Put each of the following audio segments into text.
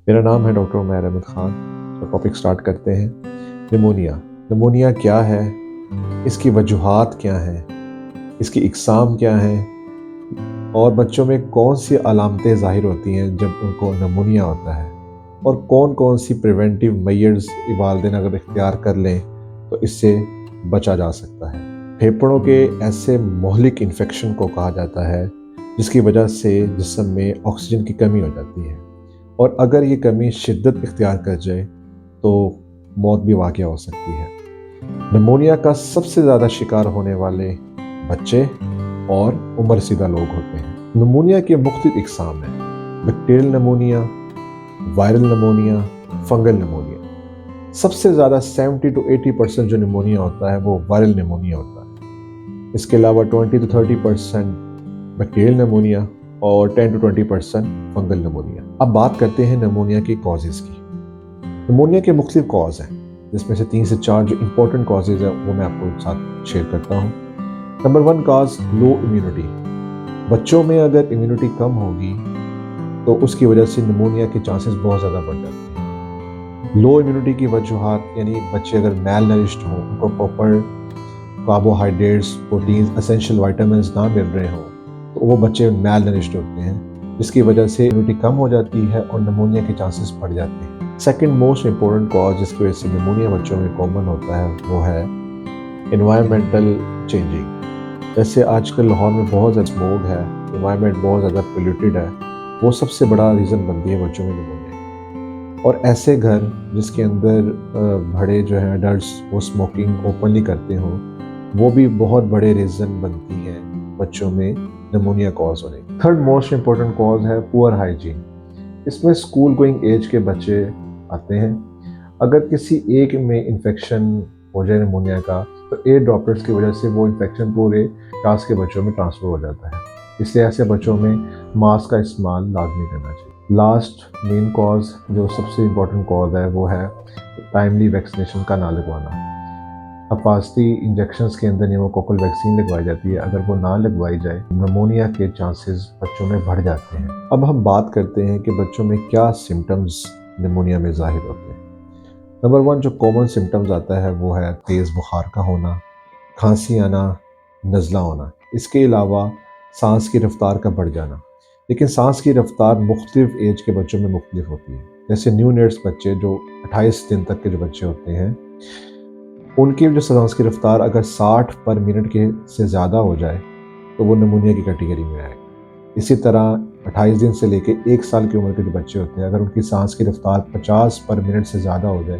मेरा नाम है डॉक्टर उमैर अहमद ख़ान। तो टॉपिक स्टार्ट करते हैं। निमोनिया। निमोनिया क्या है, इसकी वजूहात क्या हैं, इसकी इकसाम क्या है और बच्चों में कौन सी अलामतें ज़ाहिर होती हैं जब उनको निमोनिया होता है, और कौन कौन सी प्रिवेंटिव मेजर्स वालिदैन अगर इख्तियार कर लें तो इससे बचा जा सकता है। फेफड़ों के ऐसे मोहलिक इन्फेक्शन को कहा जाता है जिसकी वजह से जिस्म में ऑक्सीजन की कमी हो जाती है, और अगर ये कमी शिद्दत इख्तियार कर जाए तो मौत भी वाक़या हो सकती है। निमोनिया का सबसे ज़्यादा शिकार होने वाले बच्चे और उम्रसीदा लोग होते हैं। निमोनिया के मुख्तलिफ इक़साम हैं: bacterial pneumonia, viral pneumonia, fungal pneumonia. सबसे ज़्यादा 70 to 80% जो निमोनिया होता है वो वायरल निमोनिया होता है। इसके अलावा 20 to 30% बैक्टीरियल निमोनिया और 10 to 20% फंगल निमोनिया। अब बात करते हैं निमोनिया के कॉजेज़ की। निमोनिया के मुख्तलिफ कॉज हैं, जिसमें से 3 से 4 जो इंपॉर्टेंट कॉजेज़ हैं वो मैं आपको साथ शेयर करता हूँ। नंबर 1 कॉज लो इम्यूनिटी। बच्चों में अगर इम्यूनिटी कम होगी तो उसकी वजह से निमोनिया के चांसेस बहुत ज़्यादा बढ़ जाते हैं। लो इम्यूनिटी की वजूहात यानी बच्चे अगर मेल नरिश्ड हों, उनको proper carbohydrates, proteins, essential vitamin ना मिल रहे हों, तो वो बच्चे मेल नरिश्ड होते हैं, जिसकी वजह से इम्यूनिटी कम हो जाती है और निमोनिया के चांसेस बढ़ जाते हैं। सेकंड मोस्ट इम्पोर्टेंट कॉज जिसकी वजह से निमोनिया बच्चों में कॉमन होता है वो है एनवायरमेंटल चेंजिंग। जैसे आजकल लाहौर में बहुत ज़्यादा स्मोक है, एनवायरमेंट बहुत ज़्यादा पोल्यूटेड है, वो सबसे बड़ा रीज़न बनती है बच्चों में निमोनिया। और ऐसे घर जिसके अंदर बड़े जो हैं अडल्ट्स वो स्मोकिंग ओपनली करते हों, वो भी बहुत बड़े रीज़न बनती हैं बच्चों में निमोनिया कॉज होने। थर्ड मोस्ट इम्पोर्टेंट कॉज है पुअर हाइजीन। इसमें स्कूल गोइंग एज के बच्चे आते हैं। अगर किसी एक में इन्फेक्शन हो जाए निमोनिया का, तो एयर ड्रॉपलेट्स की वजह से वो इन्फेक्शन पूरे क्लास के बच्चों में ट्रांसफ़र हो जाता है। इसलिए ऐसे बच्चों में मास्क का इस्तेमाल लाजमी करना चाहिए। लास्ट मेन कॉज जो सबसे इम्पोर्टेंट कॉज है वो है टाइमली वैक्सीनेशन का ना लगवाना। हिफाजती इंजेक्शंस के अंदर न्यूमोकोकल वैक्सीन लगवाई जाती है, अगर वो ना लगवाई जाए निमोनिया के चांसेस बच्चों में बढ़ जाते हैं। अब हम बात करते हैं कि बच्चों में क्या सिम्टम्स निमोनिया में ज़ाहिर होते हैं। नंबर 1 जो कॉमन सिम्टम्स आता है वो है तेज़ बुखार का होना, खांसी आना, नज़ला होना। इसके अलावा सांस की रफ्तार का बढ़ जाना, लेकिन सांस की रफ्तार मुख्तलिफ एज के बच्चों में मुख्तलिफ होती है। जैसे न्यू नेट्स बच्चे जो 28 दिन तक के जो बच्चे होते हैं, उनकी जो सांस की रफ्तार अगर 60 पर मिनट के से ज़्यादा हो जाए तो वो निमोनिया की कैटेगरी में आएगा। इसी तरह 28 दिन से लेके 1 साल की उम्र के जो बच्चे होते हैं, अगर उनकी सांस की रफ्तार 50 पर मिनट से ज़्यादा हो जाए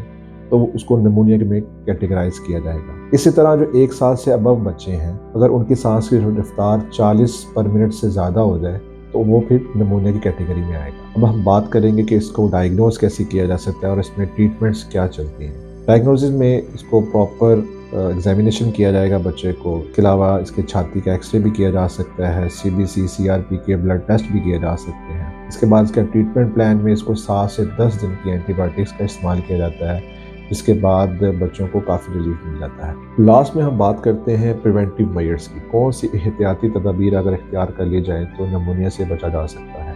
तो उसको निमोनिया में कैटेगराइज किया जाएगा। इसी तरह जो 1 साल से अबव बच्चे हैं, अगर उनकी सांस की रफ्तार 40 पर मिनट से ज़्यादा हो जाए तो वो फिर निमोनिया की कैटेगरी में आएगा। अब हम बात करेंगे कि इसको डायग्नोज कैसे किया जा सकता है और इसमें ट्रीटमेंट्स क्या चलती हैं। डायग्नोसिस में इसको प्रॉपर एग्जामिनेशन किया जाएगा बच्चे को। इसके अलावा इसके छाती का एक्सरे भी किया जा सकता है, CBC, CRP के ब्लड टेस्ट भी किए जा सकते हैं। इसके बाद इसका ट्रीटमेंट प्लान में इसको 7 से 10 दिन की एंटीबायोटिक्स का इस्तेमाल किया जाता है, जिसके बाद बच्चों को काफ़ी रिलीफ मिल जाता है। लास्ट में हम बात करते हैं प्रिवेंटिव मेजर्स की। कौन सी एहतियाती तदाबीर अगर इख्तियार कर ली जाए तो निमोनिया से बचा जा सकता है।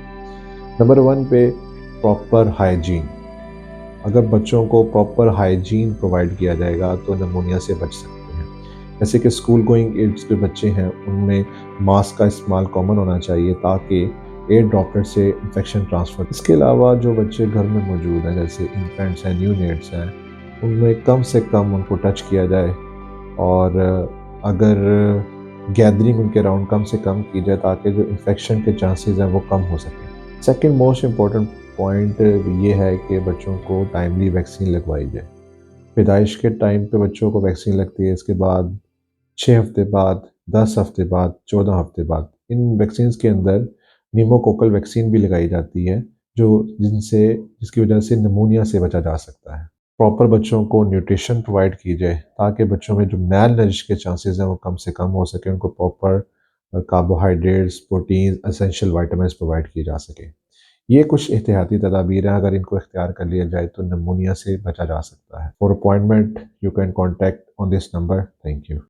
नंबर 1 पे प्रॉपर हाइजीन। अगर बच्चों को प्रॉपर हाइजीन प्रोवाइड किया जाएगा तो निमोनिया से बच सकते हैं। जैसे कि स्कूल गोइंग एज के बच्चे हैं, उनमें मास्क का इस्तेमाल कॉमन होना चाहिए ताकि एयर ड्रॉपलेट से इन्फेक्शन ट्रांसफ़र। इसके अलावा जो बच्चे घर में मौजूद हैं, जैसे इन्फेंट्स हैं, न्यू नेट्स हैं, उनमें कम से कम उनको टच किया जाए, और अगर गैदरिंग उनके अराउंड कम से कम की जाए ताकि जो इन्फेक्शन के चांसेस हैं वो कम हो सकें। सेकंड मोस्ट इम्पॉर्टेंट पॉइंट ये है कि बच्चों को टाइमली वैक्सीन लगवाई जाए। पैदाइश के टाइम पे बच्चों को वैक्सीन लगती है, इसके बाद 6 हफ्ते बाद, 10 हफ्ते बाद, 14 हफ्ते बाद। इन वैक्सीन के अंदर न्यूमोकोकल वैक्सीन भी लगाई जाती है जिसकी वजह से निमोनिया से बचा जा सकता है। प्रॉपर बच्चों को न्यूट्रिशन प्रोवाइड की जाए ताकि बच्चों में जो मेल नरिश के चांसेस हैं वो कम से कम हो सके। उनको proper carbohydrates, protein, essential vitamin provide किए जा सके। ये कुछ एहतियाती तदाबीर हैं, अगर इनको इख्तियार कर लिया जाए तो निमोनिया से बचा जा सकता है। For appointment you can contact on this number. Thank you.